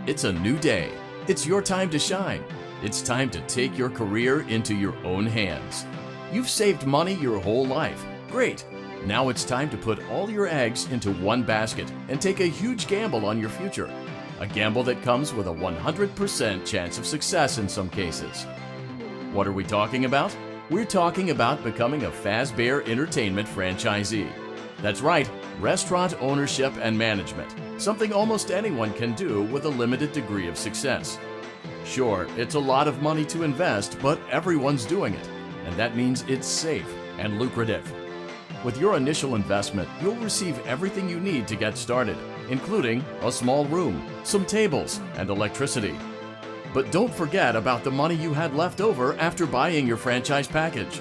It's a new day. It's your time to shine. It's time to take your career into your own hands. You've saved money your whole life. Great. Now it's time to put all your eggs into one basket and take a huge gamble on your future. A gamble that comes with a 100% chance of success in some cases. What are we talking about? We're talking about becoming a Fazbear Entertainment franchisee. That's right, restaurant ownership and management. Something almost anyone can do with a limited degree of success. Sure, it's a lot of money to invest, but everyone's doing it, and that means it's safe and lucrative. With your initial investment, you'll receive everything you need to get started, including a small room, some tables, and electricity. But don't forget about the money you had left over after buying your franchise package.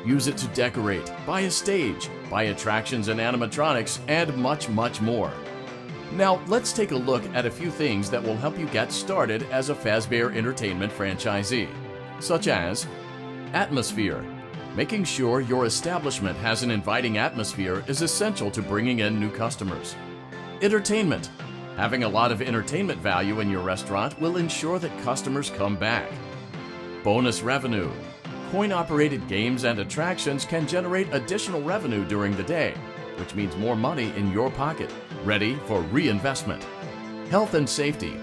Use it to decorate, buy a stage, buy attractions and animatronics, and much, much more. Now, let's take a look at a few things that will help you get started as a Fazbear Entertainment franchisee, such as atmosphere. Making sure your establishment has an inviting atmosphere is essential to bringing in new customers. Entertainment. Having a lot of entertainment value in your restaurant will ensure that customers come back. Bonus revenue. Coin-operated games and attractions can generate additional revenue during the day, which means more money in your pocket, ready for reinvestment. Health and safety.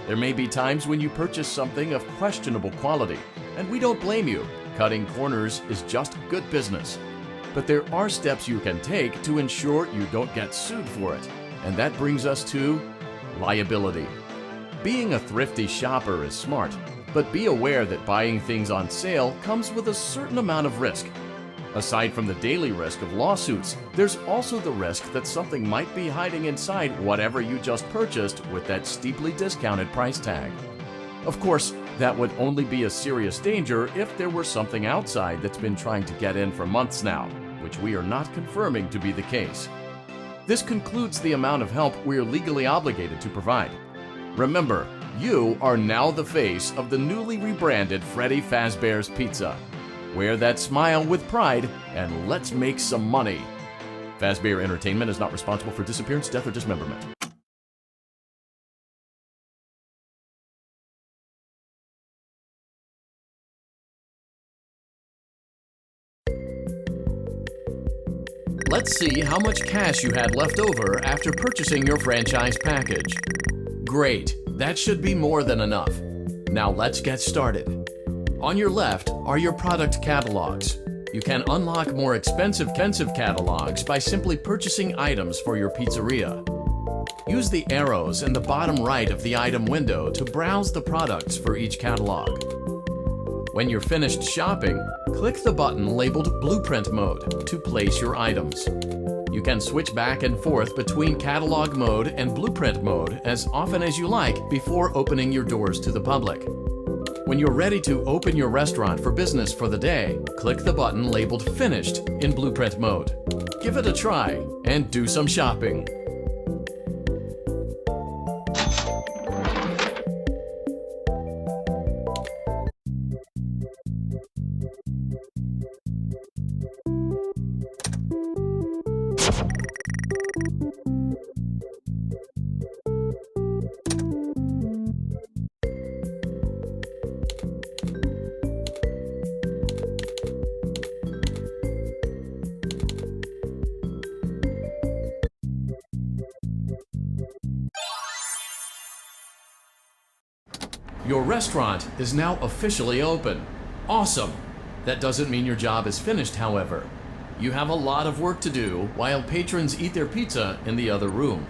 There may be times when you purchase something of questionable quality, and we don't blame you. Cutting corners is just good business. But there are steps you can take to ensure you don't get sued for it, and that brings us to liability. Being a thrifty shopper is smart, but be aware that buying things on sale comes with a certain amount of risk. Aside from the daily risk of lawsuits, there's also the risk that something might be hiding inside whatever you just purchased with that steeply discounted price tag. Of course, that would only be a serious danger if there were something outside that's been trying to get in for months now, which we are not confirming to be the case. This concludes the amount of help we are legally obligated to provide. Remember, you are now the face of the newly rebranded Freddy Fazbear's Pizza. Wear that smile with pride, and let's make some money. Fazbear Entertainment is not responsible for disappearance, death, or dismemberment. Let's see how much cash you had left over after purchasing your franchise package. Great, that should be more than enough. Now let's get started. On your left are your product catalogs. You can unlock more expensive catalogs by simply purchasing items for your pizzeria. Use the arrows in the bottom right of the item window to browse the products for each catalog. When you're finished shopping, click the button labeled Blueprint Mode to place your items. You can switch back and forth between Catalog Mode and Blueprint Mode as often as you like before opening your doors to the public. When you're ready to open your restaurant for business for the day, click the button labeled Finished in Blueprint Mode. Give it a try and do some shopping. Your restaurant is now officially open. Awesome! That doesn't mean your job is finished, however. You have a lot of work to do while patrons eat their pizza in the other room.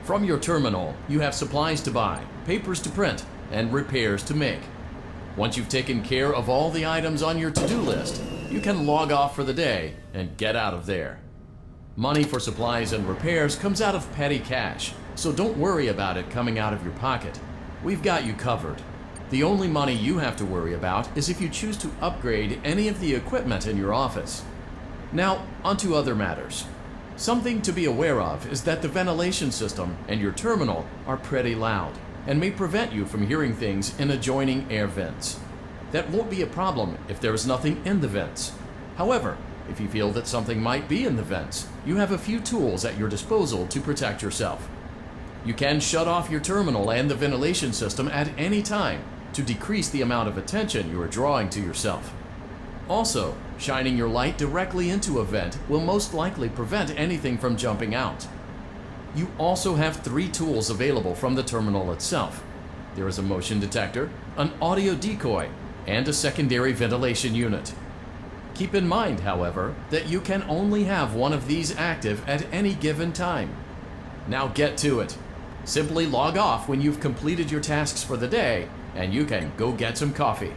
From your terminal, you have supplies to buy, papers to print, and repairs to make. Once you've taken care of all the items on your to-do list, you can log off for the day and get out of there. Money for supplies and repairs comes out of petty cash, so don't worry about it coming out of your pocket. We've got you covered. The only money you have to worry about is if you choose to upgrade any of the equipment in your office. Now, onto other matters. Something to be aware of is that the ventilation system and your terminal are pretty loud and may prevent you from hearing things in adjoining air vents. That won't be a problem if there is nothing in the vents. However, if you feel that something might be in the vents, you have a few tools at your disposal to protect yourself. You can shut off your terminal and the ventilation system at any time to decrease the amount of attention you are drawing to yourself. Also, shining your light directly into a vent will most likely prevent anything from jumping out. You also have 3 tools available from the terminal itself. There is a motion detector, an audio decoy, and a secondary ventilation unit. Keep in mind, however, that you can only have one of these active at any given time. Now get to it. Simply log off when you've completed your tasks for the day, and you can go get some coffee.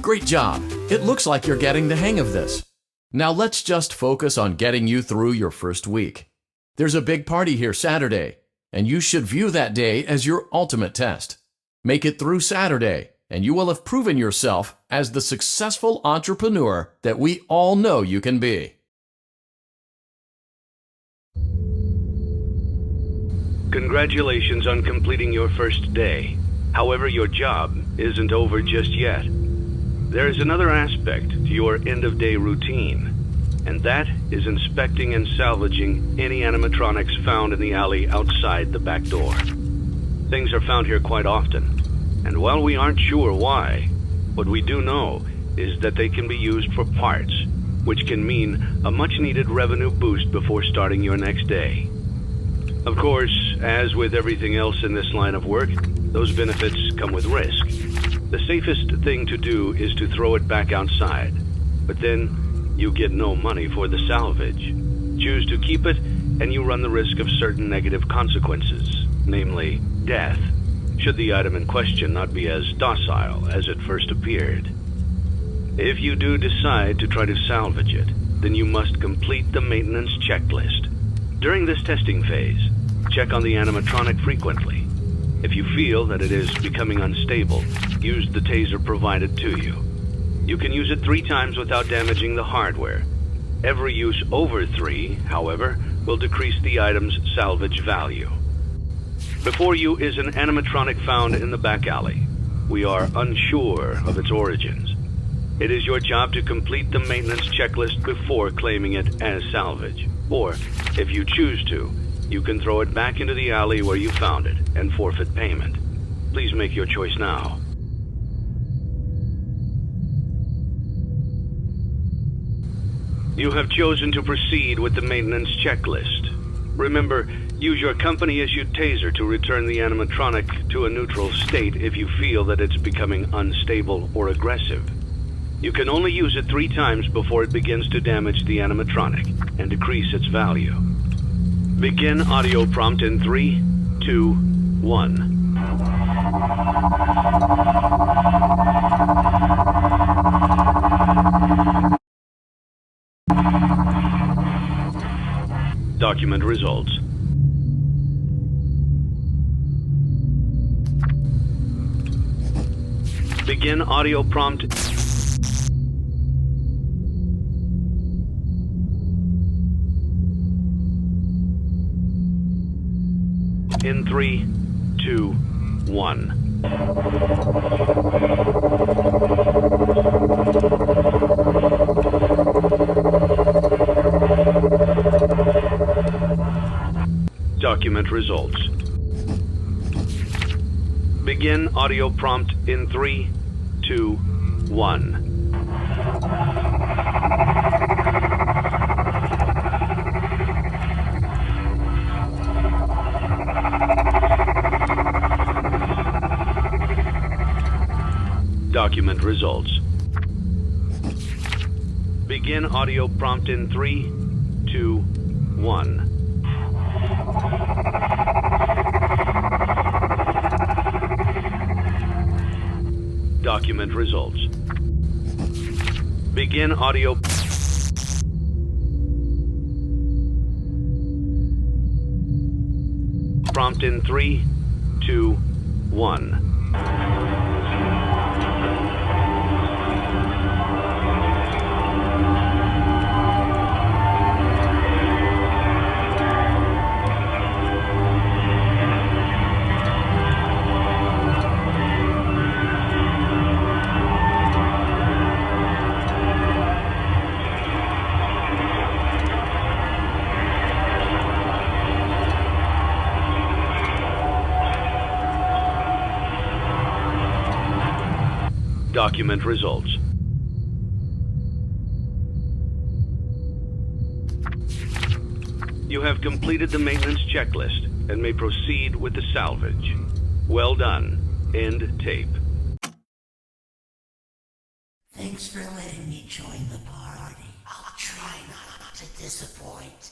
Great job! It looks like you're getting the hang of this. Now let's just focus on getting you through your first week. There's a big party here Saturday, and you should view that day as your ultimate test. Make it through Saturday, and you will have proven yourself as the successful entrepreneur that we all know you can be. Congratulations on completing your first day. However, your job isn't over just yet. There is another aspect to your end-of-day routine, and that is inspecting and salvaging any animatronics found in the alley outside the back door. Things are found here quite often, and while we aren't sure why, what we do know is that they can be used for parts, which can mean a much-needed revenue boost before starting your next day. Of course, as with everything else in this line of work, those benefits come with risk. The safest thing to do is to throw it back outside, but then you get no money for the salvage. Choose to keep it, and you run the risk of certain negative consequences, namely death, should the item in question not be as docile as it first appeared. If you do decide to try to salvage it, then you must complete the maintenance checklist. During this testing phase, check on the animatronic frequently. If you feel that it is becoming unstable, use the taser provided to you. You can use it 3 times without damaging the hardware. Every use over 3, however, will decrease the item's salvage value. Before you is an animatronic found in the back alley. We are unsure of its origins. It is your job to complete the maintenance checklist before claiming it as salvage. Or, if you choose to, you can throw it back into the alley where you found it and forfeit payment. Please make your choice now. You have chosen to proceed with the maintenance checklist. Remember, use your company-issued taser to return the animatronic to a neutral state if you feel that it's becoming unstable or aggressive. You can only use it 3 times before it begins to damage the animatronic and decrease its value. Begin audio prompt in 3, 2, 1. Document results. Begin audio prompt. In 3, 2, 1. Document results. Begin audio prompt in 3, 2, 1. Document results. Begin audio prompt in 3, 2, 1. Document results. Begin audio. Prompt in 3, 2, 1. Document results. You have completed the maintenance checklist and may proceed with the salvage. Well done. End tape. Thanks for letting me join the party. I'll try not to disappoint.